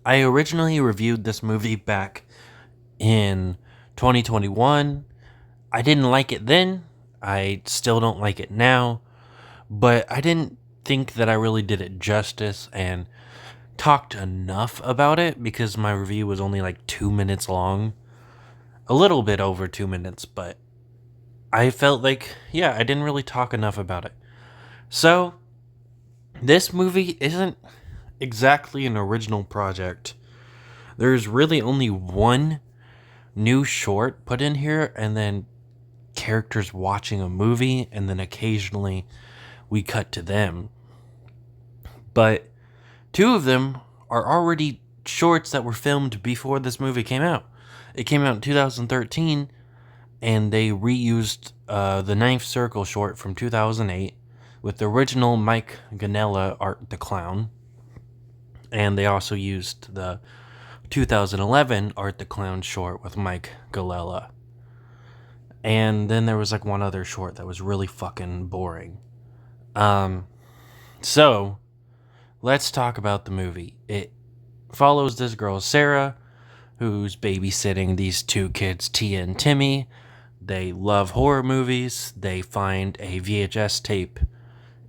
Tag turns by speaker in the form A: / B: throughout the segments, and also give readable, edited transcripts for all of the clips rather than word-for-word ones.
A: I originally reviewed this movie back in 2021. I didn't like it then. I still don't like it now, but I didn't think that I really did it justice and talked enough about it because my review was only like 2 minutes long. A little bit over 2 minutes, but I felt like, yeah, I didn't really talk enough about it. So, this movie isn't exactly an original project. There's really only one new short put in here, and then characters watching a movie, and then occasionally we cut to them. But two of them are already shorts that were filmed before this movie came out. It came out in 2013, and they reused the Ninth Circle short from 2008 with the original Mike Ganella Art the Clown. And they also used the 2011 Art the Clown short with Mike Galella. And then there was like one other short that was really fucking boring. So let's talk about the movie. It follows this girl, Sarah, who's babysitting these two kids, Tia and Timmy. They love horror movies. They find a VHS tape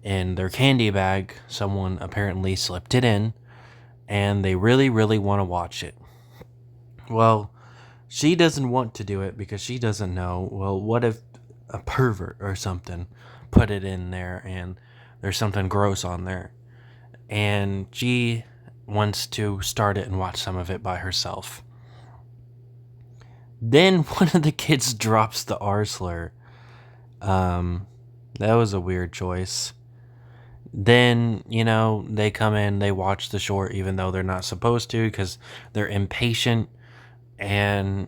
A: in their candy bag. Someone apparently slipped it in, and they really, really want to watch it. Well, she doesn't want to do it because she doesn't know, well, what if a pervert or something put it in there and there's something gross on there? And she wants to start it and watch some of it by herself. Then one of the kids drops the R slur. That was a weird choice. Then, they come in, they watch the short even though they're not supposed to because they're impatient. And,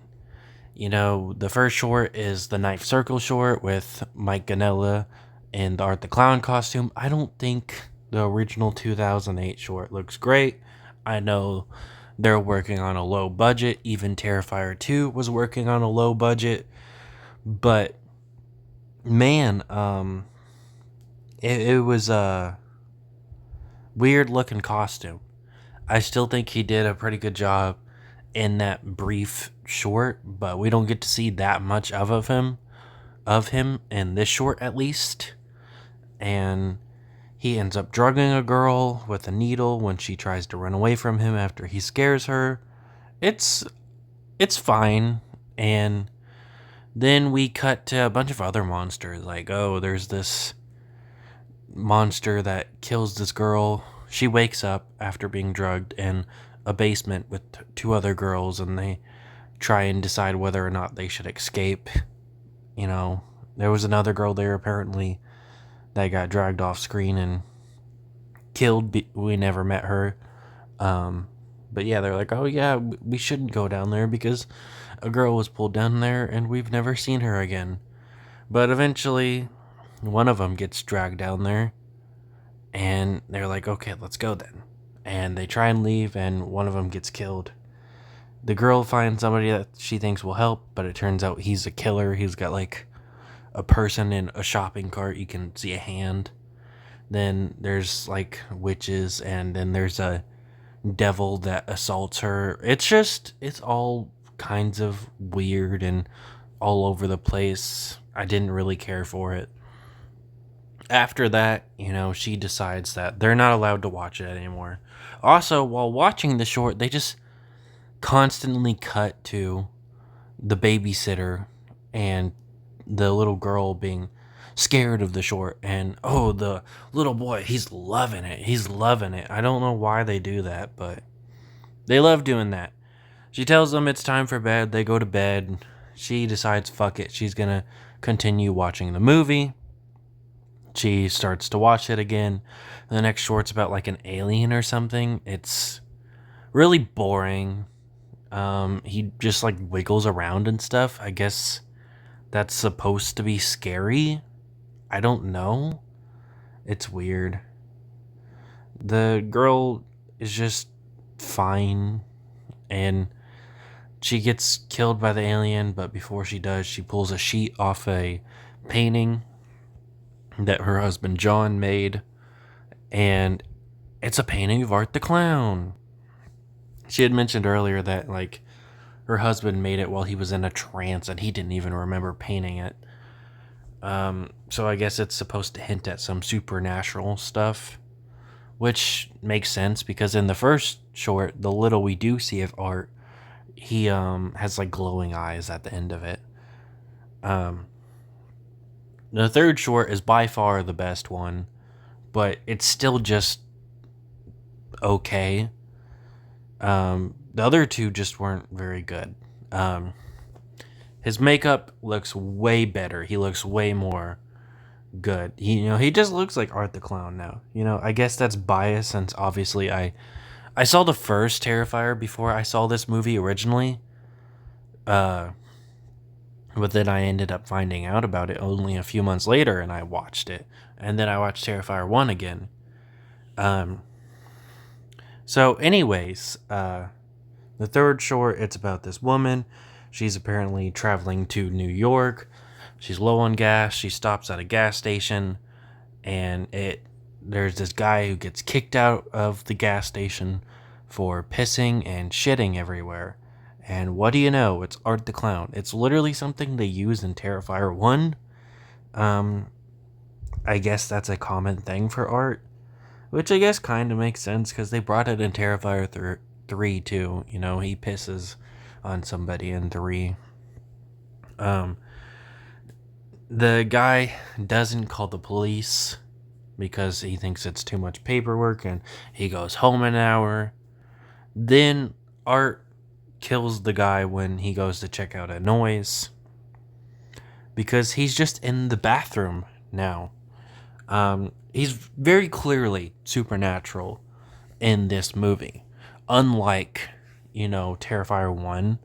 A: the first short is the Ninth Circle short with Mike Ganella in the Art the Clown costume. I don't think the original 2008 short looks great. I know they're working on a low budget. Even Terrifier 2 was working on a low budget. But, man, it was a weird looking costume. I still think he did a pretty good job in that brief short, but we don't get to see that much of him in this short at least. And he ends up drugging a girl with a needle when she tries to run away from him after he scares her. It's fine. And then we cut to a bunch of other monsters. Like, oh, there's this monster that kills this girl. She wakes up after being drugged in a basement with two other girls, and they try and decide whether or not they should escape. There was another girl there apparently that got dragged off screen and killed. We never met her. But yeah, they're like, oh yeah, we shouldn't go down there because a girl was pulled down there and we've never seen her again. But eventually, one of them gets dragged down there, and they're like, okay, let's go then. And they try and leave, and one of them gets killed. The girl finds somebody that she thinks will help, but it turns out he's a killer. He's got like a person in a shopping cart. You can see a hand. Then there's like witches, and then there's a devil that assaults her. It's all kinds of weird and all over the place. I didn't really care for it. After that, she decides that they're not allowed to watch it anymore. Also, while watching the short, they just constantly cut to the babysitter and the little girl being scared of the short, and oh, the little boy, he's loving it. I don't know why they do that, but they love doing that. She tells them it's time for bed. They go to bed. She decides, fuck it, she's gonna continue watching the movie. She starts to watch it again. The next short's about like an alien or something. It's really boring. He just like wiggles around and stuff. I guess that's supposed to be scary. I don't know. It's weird. The girl is just fine, and she gets killed by the alien, but before she does, she pulls a sheet off a painting that her husband John made, and it's a painting of Art the Clown. She had mentioned earlier that like her husband made it while he was in a trance and he didn't even remember painting it. So I guess it's supposed to hint at some supernatural stuff, which makes sense because in the first short, the little we do see of Art, he has like glowing eyes at the end of it. Um, the third short is by far the best one, but it's still just okay. The other two just weren't very good. Um, his makeup looks way better. He looks way more good. He just looks like Art the Clown now. I guess that's bias since obviously I saw the first Terrifier before I saw this movie originally. But then I ended up finding out about it only a few months later and I watched it. And then I watched Terrifier 1 again. Um so anyways, the third short, it's about this woman. She's apparently traveling to New York. She's low on gas. She stops at a gas station and there's this guy who gets kicked out of the gas station for pissing and shitting everywhere. And what do you know? It's Art the Clown. It's literally something they use in Terrifier 1. Um, I guess that's a common thing for Art, which I guess kind of makes sense because they brought it in Terrifier 3 too. He pisses on somebody in 3. Um, the guy doesn't call the police because he thinks it's too much paperwork and he goes home an hour. Then Art kills the guy when he goes to check out a noise because he's just in the bathroom now. He's very clearly supernatural in this movie, unlike Terrifier 1,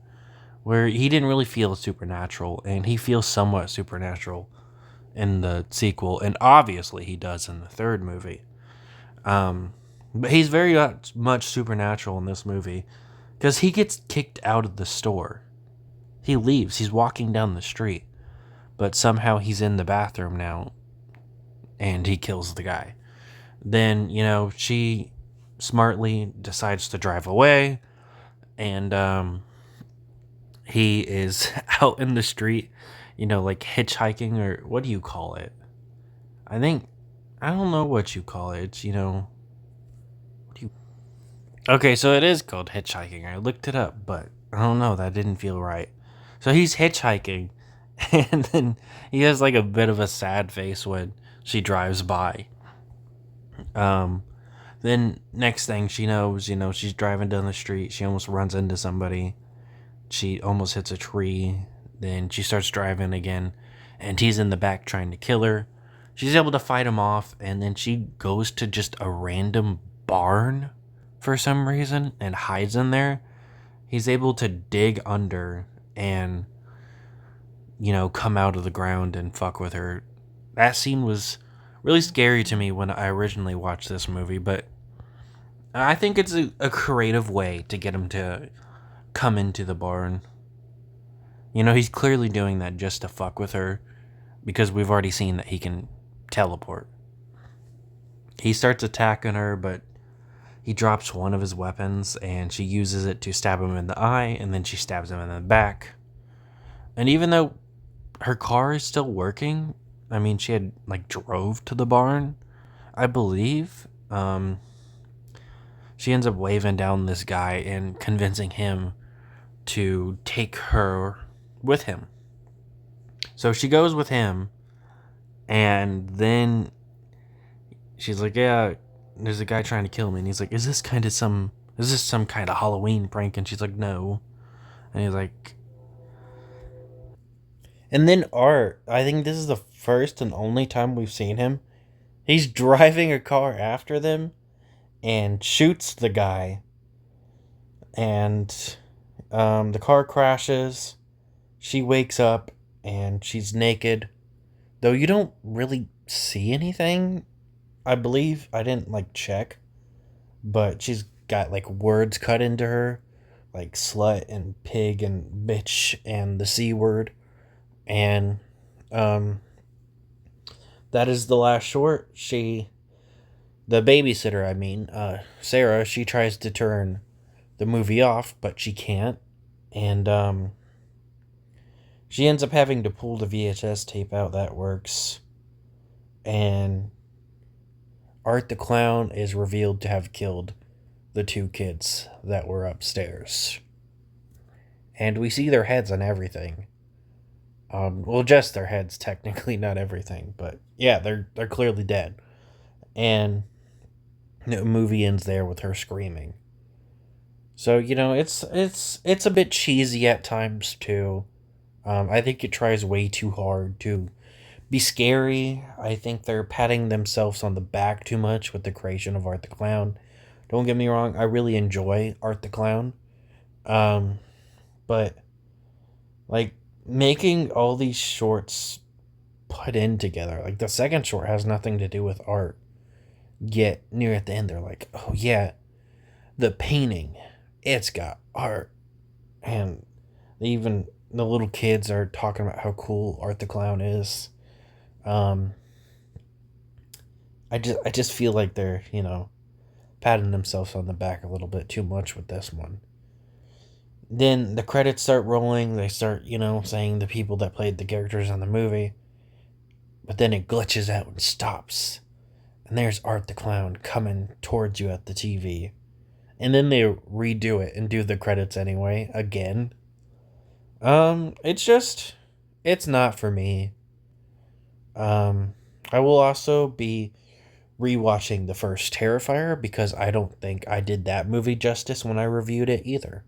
A: where he didn't really feel supernatural and he feels somewhat supernatural in the sequel, and obviously he does in the third movie. But he's very much supernatural in this movie because he gets kicked out of the store. He leaves. He's walking down the street, but somehow he's in the bathroom now, and he kills the guy. Then she smartly decides to drive away, and he is out in the street, like hitchhiking, or what do you call it? I don't know what you call it. It's, okay, so it is called hitchhiking. I looked it up, but I don't know. That didn't feel right. So he's hitchhiking, and then he has like a bit of a sad face when she drives by. Then next thing she knows, she's driving down the street. She almost runs into somebody. She almost hits a tree. Then she starts driving again, and he's in the back trying to kill her. She's able to fight him off, and then she goes to just a random barn for some reason and hides in there. He's able to dig under and, come out of the ground and fuck with her. That scene was really scary to me when I originally watched this movie, but I think it's a creative way to get him to come into the barn. He's clearly doing that just to fuck with her because we've already seen that he can teleport. He starts attacking her, but he drops one of his weapons and she uses it to stab him in the eye, and then she stabs him in the back. And even though her car is still working, I mean, she had like drove to the barn, I believe. She ends up waving down this guy and convincing him to take her with him. So she goes with him, and then she's like, yeah, there's a guy trying to kill me. And he's like, is this some kind of Halloween prank? And she's like, no. And he's like, and then Art, I think this is the first and only time we've seen him. He's driving a car after them and shoots the guy. And the car crashes. She wakes up and she's naked. Though you don't really see anything, I believe. I didn't check. But she's got words cut into her. Like slut and pig and bitch and the C word. And that is the last short. The babysitter, Sarah, she tries to turn the movie off, but she can't. And she ends up having to pull the VHS tape out that works. And Art the Clown is revealed to have killed the two kids that were upstairs. And we see their heads and everything. Well, just their heads, technically, not everything, but yeah, they're clearly dead. And the movie ends there with her screaming. So it's a bit cheesy at times too. I think it tries way too hard to be scary. I think they're patting themselves on the back too much with the creation of Art the Clown. Don't get me wrong, I really enjoy Art the Clown. Um, but like making all these shorts put in together, like the second short has nothing to do with art. Yet near at the end, they're like, "Oh yeah, the painting, it's got art," and even the little kids are talking about how cool Art the Clown is. Um, I just feel like they're patting themselves on the back a little bit too much with this one. Then the credits start rolling. They start saying the people that played the characters in the movie, but then it glitches out and stops, and there's Art the Clown coming towards you at the TV. And then they redo it and do the credits anyway again. It's not for me. I will also be rewatching the first Terrifier because I don't think I did that movie justice when I reviewed it either.